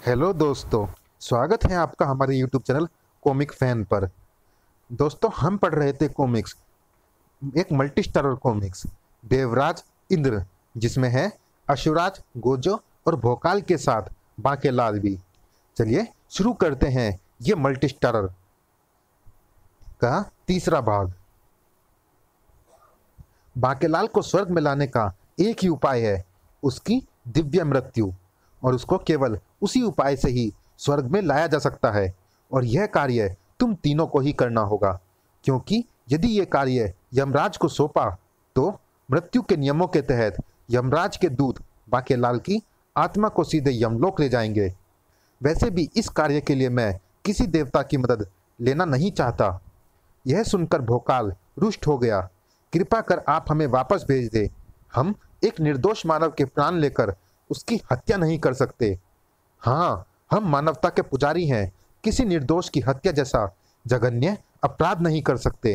Hello दोस्तों, स्वागत है आपका हमारे यूट्यूब चैनल कॉमिक फैन पर। दोस्तों, हम पढ़ रहे थे कॉमिक्स, एक multi starrer comics Devraj Indra, जिसमें है अशुराज, गोजो और भोकाल के साथ बांकेलाल भी। चलिए शुरू करते हैं ये मल्टी स्टारर का तीसरा भाग। बांकेलाल को स्वर्ग में लाने का एक ही उपाय है, उसकी दिव्य मृत्यु, और उसको केवल उसी उपाय से ही स्वर्ग में लाया जा सकता है। और यह कार्य तुम तीनों को ही करना होगा, क्योंकि यदि यह कार्य यमराज को सौंपा तो मृत्यु के नियमों के तहत यमराज के दूत बांकेलाल की आत्मा को सीधे यमलोक ले जाएंगे। वैसे भी इस कार्य के लिए मैं किसी देवता की मदद लेना नहीं चाहता। यह सुनकर भोकाल रुष्ट हो गया। कृपा कर आप हमें वापस भेज दे। हम एक निर्दोष मानव के प्राण लेकर उसकी हत्या नहीं कर सकते। हाँ, हम मानवता के पुजारी हैं, किसी निर्दोष की हत्या जैसा जघन्य अपराध नहीं कर सकते।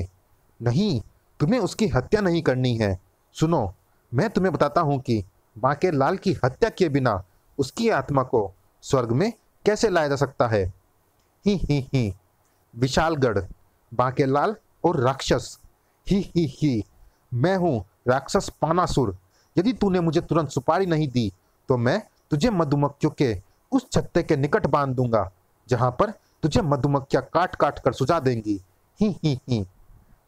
नहीं, तुम्हें उसकी हत्या नहीं करनी है। सुनो, मैं तुम्हें बताता हूँ कि बांकेलाल की हत्या किए बिना उसकी आत्मा को स्वर्ग में कैसे लाया जा सकता है। ही विशालगढ़, बांकेलाल और राक्षस। ही मैं हूँ राक्षस पानासुर। यदि तूने मुझे तुरंत सुपारी नहीं दी तो मैं तुझे मधुमक्खियों के उस छत्ते के निकट बांध दूंगा, जहां पर तुझे मधुमक्खियां काट काट कर सुझा देंगी। ही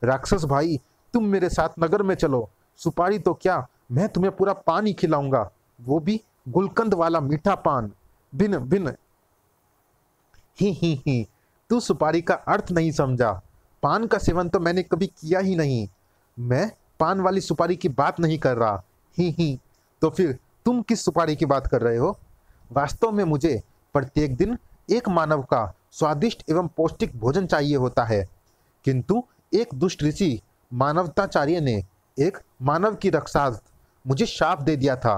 राक्षस भाई, तुम मेरे साथ नगर में चलो। सुपारी तो क्या, मैं तुम्हें पूरा पान ही खिलाऊंगा, वो भी गुलकंद वाला मीठा पान। बिन बिन। ही तू सुपारी का अर्थ नहीं समझा। पान का सेवन तो मैंने कभी किया ही नहीं। मैं पान वाली सुपारी की बात नहीं कर रहा। ही तो फिर तुम किस सुपारी की बात कर रहे हो? वास्तव में मुझे प्रत्येक दिन एक मानव का स्वादिष्ट एवं पौष्टिक भोजन चाहिए होता है, किंतु एक दुष्ट ऋषि मानवताचार्य ने एक मानव की रक्षार्थ मुझे शाप दे दिया था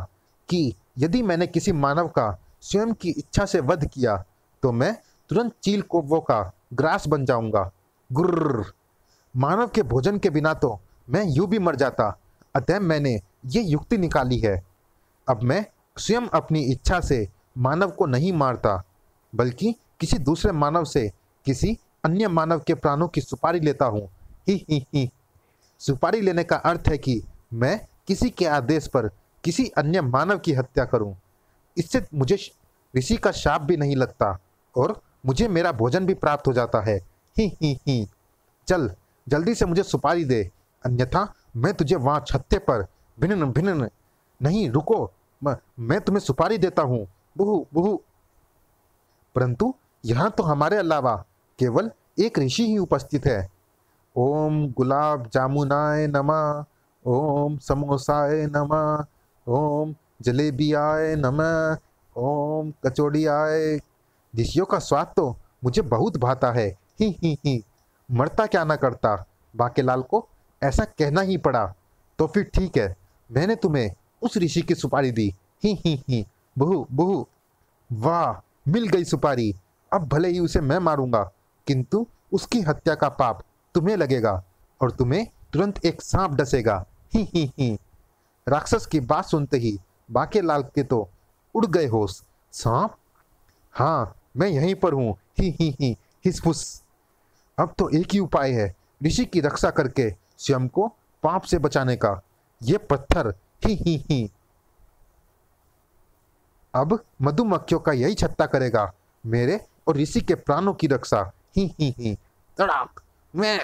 कि यदि मैंने किसी मानव का स्वयं की इच्छा से वध किया तो मैं तुरंत चील कौवों का ग्रास बन जाऊंगा। गुर्र। मानव के भोजन के बिना तो मैं यूं भी मर जाता, अतः मैंने ये युक्ति निकाली है। अब मैं स्वयं अपनी इच्छा से मानव को नहीं मारता, बल्कि किसी दूसरे मानव से किसी अन्य मानव के प्राणों की सुपारी लेता हूँ। ही सुपारी लेने का अर्थ है कि मैं किसी के आदेश पर किसी अन्य मानव की हत्या करूं। इससे मुझे ऋषि का शाप भी नहीं लगता और मुझे मेरा भोजन भी प्राप्त हो जाता है। ही चल, जल्दी से मुझे सुपारी दे, अन्यथा मैं तुझे वहां छत्ते पर भिन्न भिन्न। नहीं, रुको, मैं तुम्हें सुपारी देता हूँ। बुहु बुहु। परंतु यहाँ तो हमारे अलावा केवल एक ऋषि ही उपस्थित है। ओम गुलाब जामुनाय नमः, ओम समोसाय नमः, ओम जलेबियाय नमः, ओम कचौड़ियाय। ऋषियों का स्वाद तो मुझे बहुत भाता है। ही मरता क्या ना करता। बांकेलाल को ऐसा कहना ही पड़ा। तो फिर ठीक है, मैंने तुम्हें उस ऋषि की सुपारी दी। ही बुहु बुहु। वाह, मिल गई सुपारी। अब भले ही उसे मैं मारूंगा, किंतु उसकी हत्या का पाप तुम्हें लगेगा और तुम्हें तुरंत एक सांप डसेगा। ही राक्षस की बात सुनते ही बांकेलाल के तो उड़ गए होश। सांप? हाँ, मैं यहीं पर हूँ। ही हिसफुस। अब तो एक ही उपाय है, ऋषि की रक्षा करके स्वयं को पाप से बचाने का। ये पत्थर। ही अब मधुमक्खियों का यही छत्ता करेगा मेरे और ऋषि के प्राणों की रक्षा। ही तड़ाक। मैं।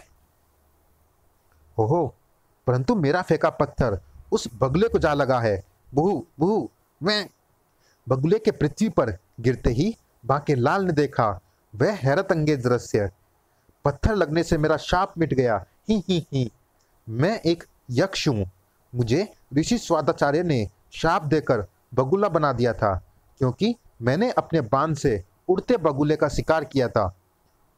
ओहो, परंतु मेरा फेंका पत्थर उस बगुले को जा लगा है। बुहु बुहु। मैं। बगुले के पृथ्वी पर गिरते ही बांकेलाल ने देखा वह हैरत अंगेज दृश्य। पत्थर लगने से मेरा शाप मिट गया। ही मैं एक यक्ष हूँ। मुझे ऋषि स्वादाचार्य ने शाप देकर बगुला बना दिया था, क्योंकि मैंने अपने बाण से उड़ते बगुले का शिकार किया था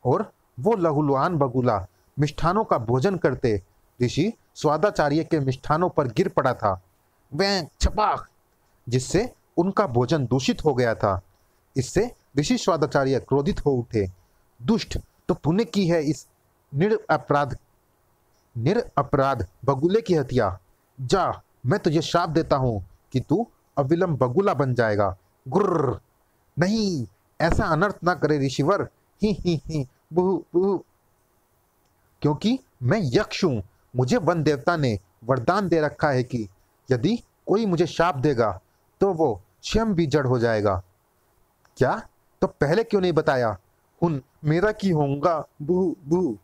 और वो लहूलुहान बगुला मिष्ठानों का भोजन करते ऋषि स्वादाचार्य के मिष्ठानों पर गिर पड़ा था। वह छपाक, जिससे उनका भोजन दूषित हो गया था। इससे ऋषि स्वादाचार्य क्रोधित हो उठे। दुष्ट, तो तूने की है इस निरपराध बगुले की हत्या। जा, मैं तुझे शाप देता हूं कि तू अविलंब बगुला बन जाएगा। गुर्र। नहीं, ऐसा अनर्थ ना करे ऋषिवर। ही बुहु बुहु। क्योंकि मैं यक्ष हूं, मुझे वन देवता ने वरदान दे रखा है कि यदि कोई मुझे शाप देगा तो वो स्वयं भी जड़ हो जाएगा। क्या? तो पहले क्यों नहीं बताया? हुन मेरा की होऊंगा बुहु बुहु।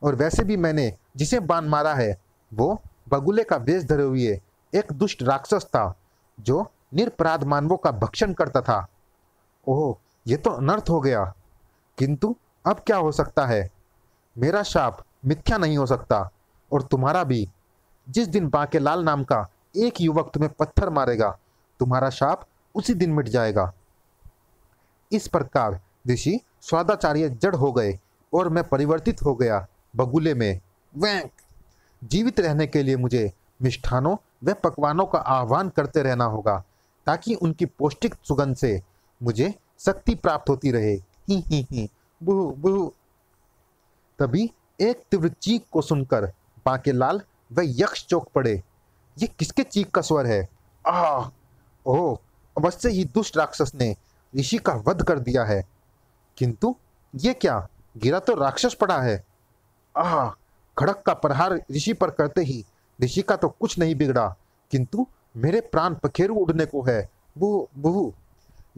और वैसे भी मैंने जिसे बाण मारा है वो बगुले का वेश धरे हुए एक दुष्ट राक्षस था जो निरपराध मानवों का भक्षण करता था। ओह, ये तो अनर्थ हो गया। किंतु अब क्या हो सकता है? मेरा शाप मिथ्या नहीं हो सकता और तुम्हारा भी। जिस दिन बांकेलाल नाम का एक युवक तुम्हें पत्थर मारेगा तुम्हारा शाप उसी दिन मिट जाएगा। इस प्रकार ऋषि स्वादाचार्य जड़ हो गए और मैं परिवर्तित हो गया बगुले में। वैंक। जीवित रहने के लिए मुझे मिष्ठानों व पकवानों का आह्वान करते रहना होगा ताकि उनकी पौष्टिक सुगंध से मुझे शक्ति प्राप्त होती रहे। ही बुहु बुहु। तभी एक तीव्र चीख को सुनकर बांकेलाल व यक्ष चौंक पड़े। ये किसके चीख का स्वर है? आह! ओह, अवश्य ही दुष्ट राक्षस ने ऋषि का वध कर दिया है। किंतु ये क्या? गिरा तो राक्षस पड़ा है। आह! खड़क का प्रहार ऋषि पर करते ही ऋषि का तो कुछ नहीं बिगड़ा, किंतु मेरे प्राण पखेरु उड़ने को है। बुहु बुहु।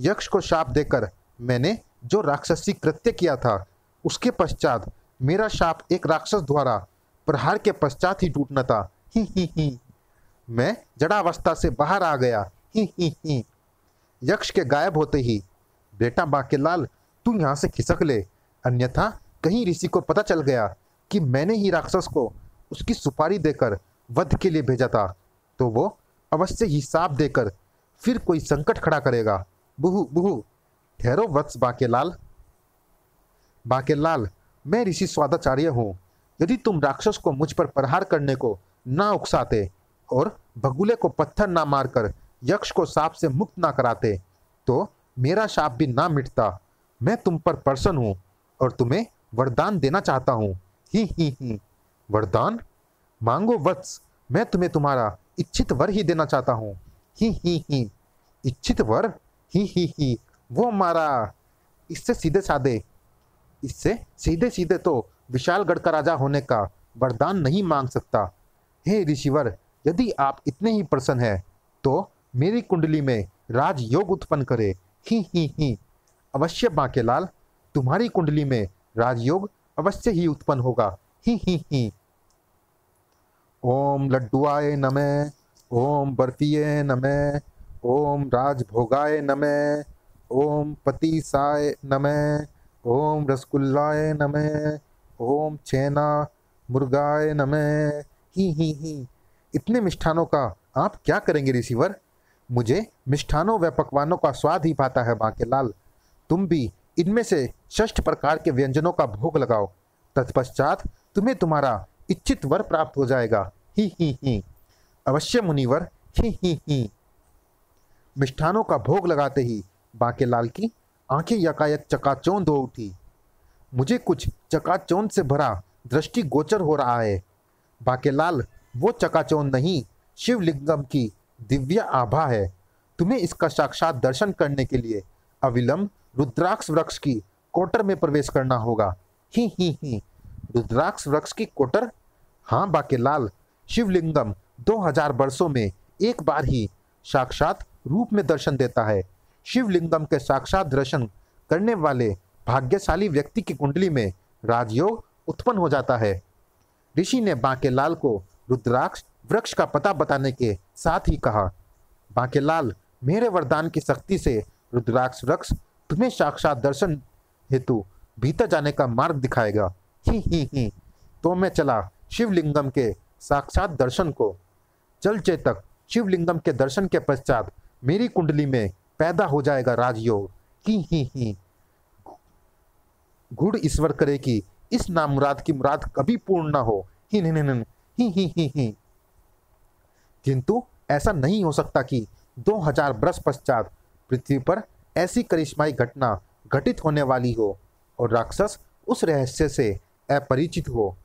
यक्ष को शाप देकर मैंने जो राक्षसी कृत्य किया था उसके पश्चात मेरा शाप एक राक्षस द्वारा प्रहार के पश्चात ही टूटना था। ही। मैं जड़ावस्था से बाहर आ गया। ही। यक्ष के गायब होते ही, बेटा बांकेलाल तू यहाँ से खिसक ले, अन्यथा कहीं ऋषि को पता चल गया कि मैंने ही राक्षस को उसकी सुपारी देकर वध के लिए भेजा था तो वो अवश्य ही शाप देकर फिर कोई संकट खड़ा करेगा। बुहु बुहु। ठहरो वत्स बांकेलाल। बांकेलाल, मैं ऋषि स्वादाचार्य हूँ। यदि तुम राक्षस को मुझ पर प्रहार करने को ना उकसाते और बगुले को पत्थर ना मारकर यक्ष को शाप से मुक्त ना कराते तो मेरा शाप भी ना मिटता। मैं तुम पर प्रसन्न हूँ और तुम्हें वरदान देना चाहता हूँ। ही। वरदान? मांगो वत्स, मैं तुम्हें तुम्हारा इच्छित वर ही देना चाहता हूँ। ही। इच्छित वर? ही। वो मारा। इससे सीधे सीधे तो विशालगढ़ का राजा होने का वरदान नहीं मांग सकता। हे ऋषिवर, यदि आप इतने ही प्रसन्न हैं तो मेरी कुंडली में राजयोग उत्पन्न करे। ही। अवश्य बांकेलाल, तुम्हारी कुंडली में राजयोग अवश्य ही उत्पन्न होगा। ही। ओम लड्डुआय नमः, ओम बर्फिये नमः, ओम राजभोगाय नमः, ओम पतीसाय नमः, ओम रसगुल्लाय नमः, ओम छेना मुर्गाय नमः। ही। इतने मिष्ठानों का आप क्या करेंगे ऋषिवर? मुझे मिष्ठानों व पकवानों का स्वाद ही पाता है बांकेलाल। तुम भी इनमें से 6 प्रकार के व्यंजनों का भोग लगाओ, तत्पश्चात तुम्हें तुम्हारा इच्छित वर प्राप्त हो जाएगा। ही। अवश्य मुनिवर। ही। मिष्ठानों का भोग लगाते ही बांकेलाल की आंखें यकायक चकाचौंध हो उठी। मुझे कुछ चकाचौंध से भरा दृष्टि गोचर हो रहा है। बांकेलाल, वो चकाचौंध नहीं, शिवलिंगम की दिव्य आभा है। तुम्हें इसका साक्षात दर्शन करने के लिए अविलंब रुद्राक्ष वृक्ष की कोटर में प्रवेश करना होगा। ही। रुद्राक्ष वृक्ष की कोटर? हाँ बांकेलाल, शिवलिंगम 2000 वर्षों में एक बार ही साक्षात रूप में दर्शन देता है। शिवलिंगम के साक्षात दर्शन करने वाले भाग्यशाली व्यक्ति की कुंडली में राजयोग उत्पन्न हो जाता है। ऋषि ने बांकेलाल को रुद्राक्ष वृक्ष का पता बताने के साथ ही कहा, बांकेलाल, मेरे वरदान की शक्ति से रुद्राक्ष वृक्ष तुम्हें साक्षात दर्शन हेतु भीतर जाने का मार्ग दिखाएगा। ही। तो मैं चला शिवलिंगम के साक्षात दर्शन को। चल चेतक, शिवलिंगम के दर्शन के पश्चात मेरी कुंडली में पैदा हो जाएगा राजयोग। ही। गुड़ ईश्वर करे कि इस नामुराद की मुराद कभी पूर्ण ना हो। ही। किंतु ऐसा नहीं हो सकता कि 2000 वर्ष पश्चात पृथ्वी पर ऐसी करिश्माई घटना घटित होने वाली हो और राक्षस उस रहस्य से अपरिचित हो।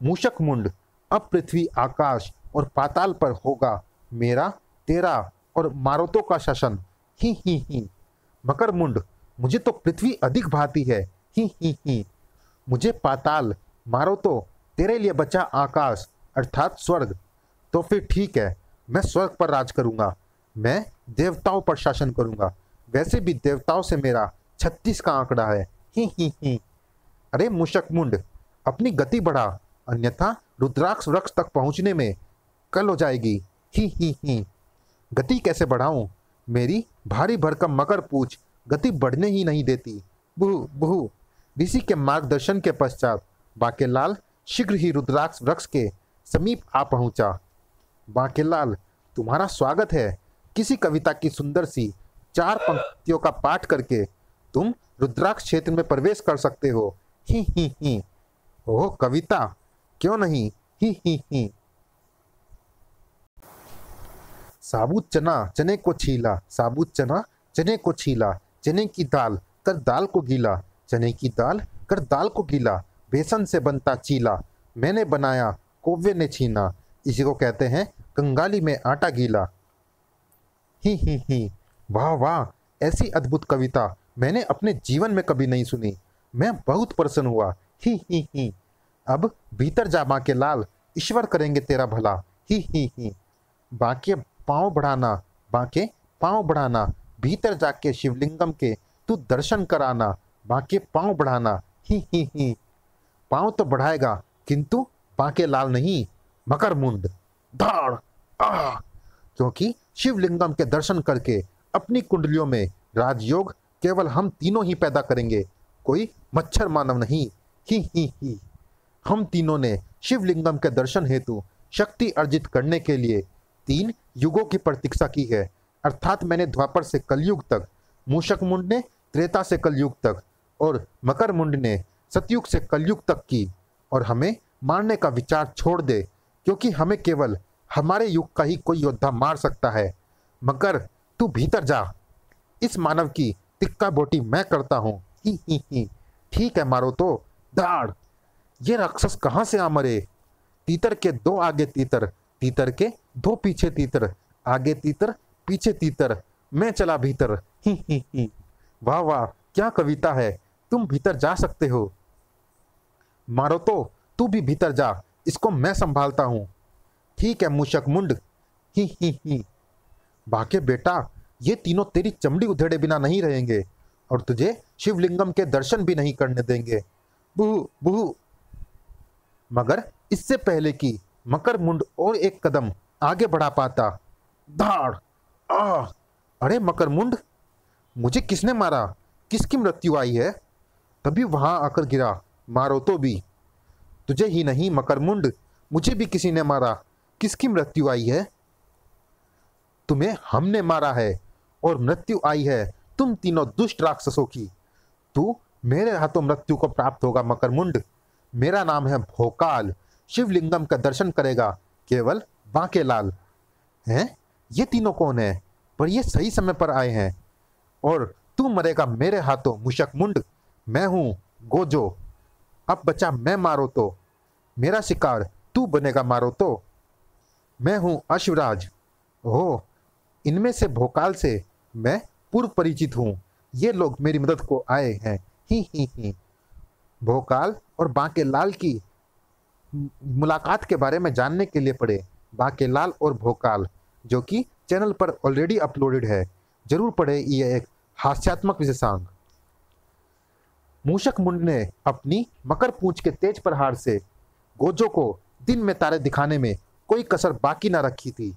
मूषक मुंड, अब पृथ्वी, आकाश और पाताल पर होगा मेरा, तेरा और मारुतों का शासन। ही। मकर मुंड, मुझे तो पृथ्वी अधिक भाती है। ही। मुझे पाताल मारो तो तेरे लिए बचा आकाश अर्थात स्वर्ग। तो फिर ठीक है, मैं स्वर्ग पर राज करूंगा। मैं देवताओं पर शासन करूंगा। वैसे भी देवताओं से मेरा 36 का आंकड़ा है। ही। अरे मूषक मुंड, अपनी गति बढ़ा, अन्यथा रुद्राक्ष वृक्ष तक पहुंचने में कल हो जाएगी। ही। गति कैसे बढ़ाऊं? मेरी भारी भरकम मकर पूछ गति बढ़ने ही नहीं देती। बुहु बुहु। ऋषि के मार्गदर्शन के पश्चात बांकेलाल शीघ्र ही रुद्राक्ष वृक्ष के समीप आ पहुंचा। बांकेलाल, तुम्हारा स्वागत है। किसी कविता की सुंदर सी 4 पंक्तियों का पाठ करके तुम रुद्राक्ष क्षेत्र में प्रवेश कर सकते हो। ही। ओह कविता, क्यों नहीं। ही। साबुत चना चने को छीला, साबुत चना चने को छीला, चने की दाल कर दाल को गीला, चने की दाल कर दाल को गीला, बेसन से बनता चीला, मैंने बनाया कौवे ने छीना, इसी को कहते हैं कंगाली में आटा गीला। ही। वाह वाह, ऐसी अद्भुत कविता मैंने अपने जीवन में कभी नहीं सुनी। मैं बहुत प्रसन्न हुआ। ही। अब भीतर जा बांकेलाल, ईश्वर करेंगे तेरा भला। ही। बांके पांव बढ़ाना, बांके पांव बढ़ाना, भीतर जाके शिवलिंगम के तू दर्शन कराना, बांके पांव बढ़ाना। ही। पांव तो बढ़ाएगा किंतु बांकेलाल नहीं, मकरमुंड। धाड़ आ, क्योंकि शिवलिंगम के दर्शन करके अपनी कुंडलियों में राजयोग केवल हम तीनों ही पैदा करेंगे, कोई मच्छर मानव नहीं। ही। हम तीनों ने शिवलिंगम के दर्शन हेतु शक्ति अर्जित करने के लिए 3 युगों की प्रतीक्षा की है, अर्थात मैंने द्वापर से कलयुग तक, मूषक मुंड ने त्रेता से कलयुग तक और मकर मुंड ने सतयुग से कलयुग तक की। और हमें मारने का विचार छोड़ दे, क्योंकि हमें केवल हमारे युग का ही कोई योद्धा मार सकता है। मकर, तू भीतर जा, इस मानव की तिक्का बोटी मैं करता हूँ। ही। ठीक है, मारो तो। दाड़, ये राक्षस कहाँ से आ मरे। तीतर के 2 आगे तीतर, तीतर के 2 पीछे तीतर, आगे तीतर पीछे तीतर, मैं चला भीतर। ही। वाह वाह, क्या कविता है। तुम भीतर जा सकते हो। मारो तो, तू भी भीतर जा, इसको मैं संभालता हूं। ठीक है मूषक मुंड। ही। बाके बेटा, ये तीनों तेरी चमड़ी उधेड़े बिना नहीं रहेंगे और तुझे शिवलिंगम के दर्शन भी नहीं करने देंगे। बुहु बुहु। मगर इससे पहले कि मकर मुंड और एक कदम आगे बढ़ा पाता, धाड़ आ, अरे मकर मुंड, मुझे किसने मारा, किसकी मृत्यु आई है। तभी वहां आकर गिरा, मारो तो भी। तुझे ही नहीं मकर मुंड, मुझे भी किसी ने मारा। किसकी मृत्यु आई है। तुम्हें हमने मारा है और मृत्यु आई है तुम तीनों दुष्ट राक्षसों की। तू मेरे हाथों मृत्यु को प्राप्त होगा मकर मुंड। मेरा नाम है भोकाल। शिवलिंगम का दर्शन करेगा केवल बांकेलाल। हैं, ये तीनों कौन है, पर ये सही समय पर आए हैं। और तू मरेगा मेरे हाथों मूषक मुंड। मैं हूं गोजो, अब बचा मैं, मारो तो। मेरा शिकार तू बनेगा, मारो तो। मैं हूं अश्वराज। ओह, इनमें से भोकाल से मैं पूर्व परिचित हूं। ये लोग मेरी मदद को आए हैं। ही। भोकाल और बांकेलाल की मुलाकात के बारे में जानने के लिए पढ़े बांकेलाल और भोकाल, जो कि चैनल पर ऑलरेडी अपलोडेड है। जरूर पढ़े, ये एक हास्यात्मक विशेषांक। मूषक मुंड ने अपनी मकर पूंछ के तेज प्रहार से गोजो को दिन में तारे दिखाने में कोई कसर बाकी ना रखी थी।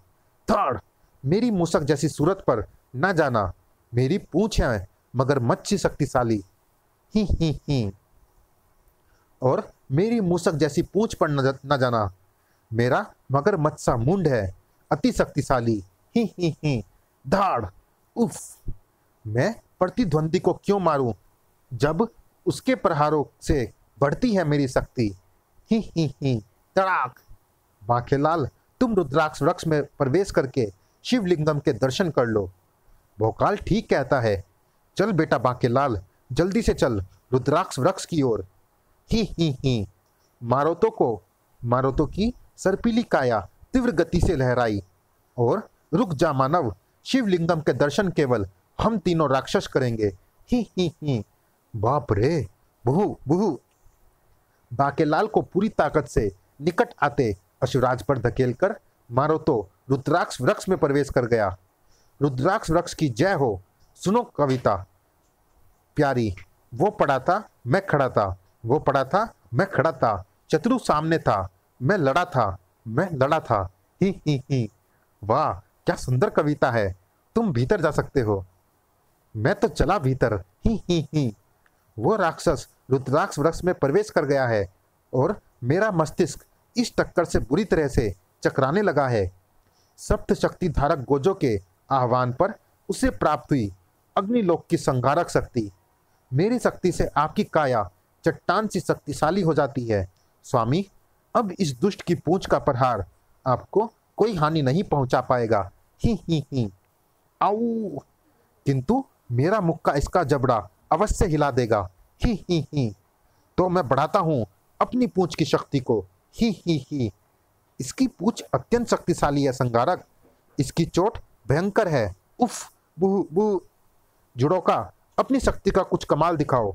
थर्ड, मेरी मूषक जैसी सूरत पर न जाना, मेरी पूंछ है मगर मच्छी शक्तिशाली। ही। और मेरी मूषक जैसी पूंछ पर न जाना, मेरा मगर मत्सा मुंड है अति शक्तिशाली। ही। धाड़, उफ, मैं प्रतिद्वंदी को क्यों मारूं जब उसके प्रहारों से बढ़ती है मेरी शक्ति। ही। तड़ाक। बांकेलाल, तुम रुद्राक्ष वृक्ष में प्रवेश करके शिवलिंगम के दर्शन कर लो। भोकाल ठीक कहता है, चल बेटा बांकेलाल, जल्दी से चल रुद्राक्ष वृक्ष की ओर। ही। मारोतो की सर्पीली काया तीव्र गति से लहराई और रुक जा मानव, शिवलिंगम के दर्शन केवल हम तीनों राक्षस करेंगे। ही। बाप रे, बुहू बुहू। बाकेलाल को पूरी ताकत से निकट आते अश्वराज पर धकेलकर मारो तो रुद्राक्ष वृक्ष में प्रवेश कर गया। रुद्राक्ष वृक्ष की जय हो। सुनो कविता प्यारी, वो पड़ा था मैं खड़ा था, वो पड़ा था मैं खड़ा था, शत्रु सामने था मैं लड़ा था, मैं लड़ा था। ही। वाह क्या सुंदर कविता है। तुम भीतर जा सकते हो। मैं तो चला भीतर। ही। वो राक्षस रुद्राक्ष वृक्ष में प्रवेश कर गया है और मेरा मस्तिष्क इस टक्कर से बुरी तरह से चकराने लगा है। सप्त शक्ति धारक गोजो के आह्वान पर उसे प्राप्त हुई अग्निलोक की संहारक शक्ति। मेरी शक्ति से आपकी काया चट्टान सी शक्तिशाली हो जाती है। स्वामी, अब इस दुष्ट की पूंछ का प्रहार आपको कोई हानि नहीं पहुंचा पाएगा। ही। आऊ, किंतु मेरा मुक्का इसका जबड़ा अवश्य हिला देगा। ही। तो मैं बढ़ाता हूं अपनी पूंछ की शक्ति को। ही। इसकी पूंछ अत्यंत शक्तिशाली है संगारक, इसकी चोट भयंकर है। उफ, बू बू। जुड़ोका, अपनी शक्ति का कुछ कमाल दिखाओ।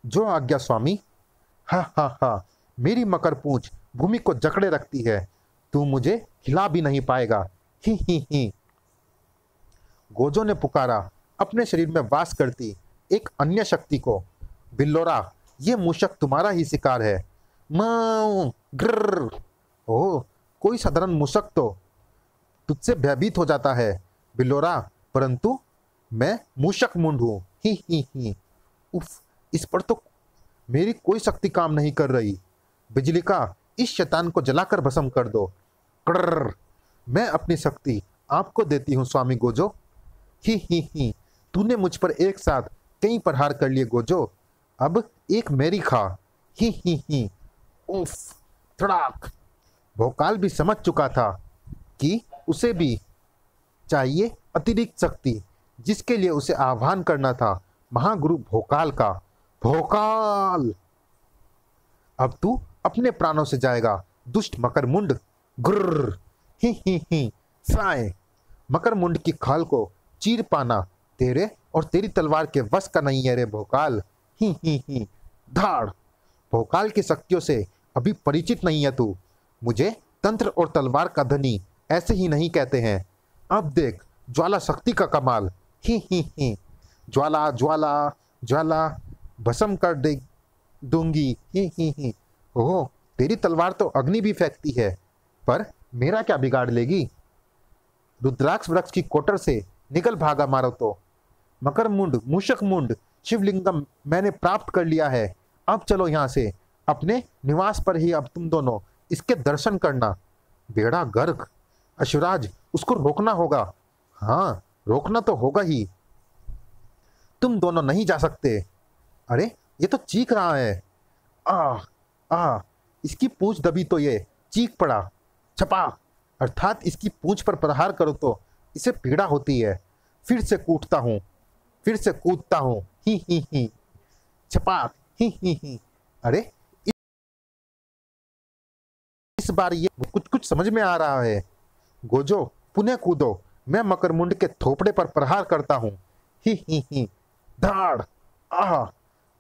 जो आज्ञा स्वामी। हा, मेरी मकर पूंछ भूमि को जकड़े रखती है, तू मुझे हिला भी नहीं पाएगा। ही। गोजो ने पुकारा अपने शरीर में वास करती एक अन्य शक्ति को। बिल्लोरा, ये मूषक तुम्हारा ही शिकार है। मां ग्रर। ओह, कोई साधारण मूषक तो तुझसे भयभीत हो जाता है बिल्लोरा, परंतु मैं मूषक मुंड हूं। ही। उफ, इस पर तो मेरी कोई शक्ति काम नहीं कर रही। बिजली का इस शैतान को जलाकर भस्म कर दो। कर्र, मैं अपनी शक्ति आपको देती हूँ स्वामी गोजो। ही। तूने मुझ पर एक साथ कई प्रहार कर लिए गोजो, अब एक मेरी खा। ही। उफ, थड़ाक। भोकाल भी समझ चुका था कि उसे भी चाहिए अतिरिक्त शक्ति, जिसके लिए उसे आह्वान करना था महागुरु भोकाल का। भोकाल, अब तू अपने प्राणों से जाएगा दुष्ट मकरमुंड। गुर्र। ही। साए, मकरमुंड की खाल को चीर पाना तेरे और तेरी तलवार के वश का नहीं है रे भोकाल। ही। धाड़। भोकाल की शक्तियों से अभी परिचित नहीं है तू। मुझे तंत्र और तलवार का धनी ऐसे ही नहीं कहते हैं। अब देख ज्वाला शक्ति का कमाल। ही। ज्वाला ज्वाला ज्वाला भस्म कर दे दूंगी। ही। ओह, तेरी तलवार तो अग्नि भी फेंकती है, पर मेरा क्या बिगाड़ लेगी। रुद्राक्ष वृक्ष की कोटर से निकल भागा मारो तो। मकरमुंड, मूषक मुंड, शिवलिंगम मैंने प्राप्त कर लिया है। अब चलो यहाँ से, अपने निवास पर ही अब तुम दोनों इसके दर्शन करना। बेड़ा गर्क। अश्वराज, उसको रोकना होगा। हाँ, रोकना तो होगा ही। तुम दोनों नहीं जा सकते। अरे, ये तो चीख रहा है। आ, इसकी पूंछ दबी तो ये चीख पड़ा। छपा, अर्थात इसकी पूंछ पर प्रहार करो तो इसे पीड़ा होती है। फिर से कूटता हूँ, फिर से कूदता हूँ। ही। छपा। ही। अरे, इस बार ये कुछ समझ में आ रहा है। गोजो, पुनः कूदो, मैं मकरमुंड के थोपड़े पर प्रहार करता हूँ। ही। धाड़। आह,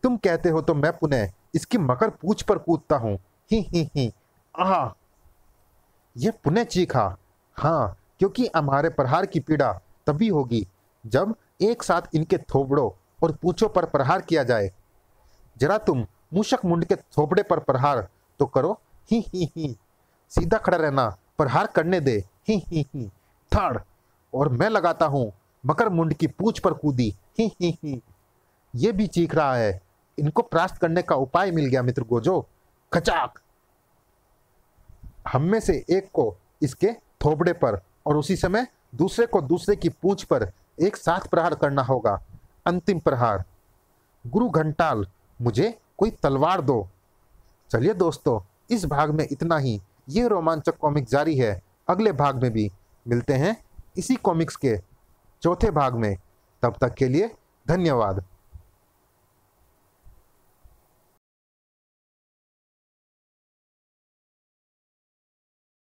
तुम कहते हो तो मैं पुनः इसकी मकर पूंछ पर कूदता हूँ। ही। आह, यह पुनः चीखा। हाँ, क्योंकि हमारे प्रहार की पीड़ा तभी होगी जब एक साथ इनके थोपड़ों और पूंछों पर प्रहार किया जाए। जरा तुम मूषक मुंड के थोपड़े पर प्रहार तो करो। ही। सीधा खड़ा रहना, प्रहार करने दे। ही। थड़, और मैं लगाता हूँ मकर मुंड की पूंछ पर कूदी। ही। ये भी चीख रहा है। इनको परास्त करने का उपाय मिल गया मित्र गोजो। खचाक। हम में से एक को इसके थोपड़े पर और उसी समय दूसरे को दूसरे की पूंछ पर एक साथ प्रहार करना होगा। अंतिम प्रहार। गुरु घंटाल, मुझे कोई तलवार दो। चलिए दोस्तों, इस भाग में इतना ही। ये रोमांचक कॉमिक जारी है अगले भाग में भी। मिलते हैं इसी कॉमिक्स के चौथे भाग में। तब तक के लिए धन्यवाद।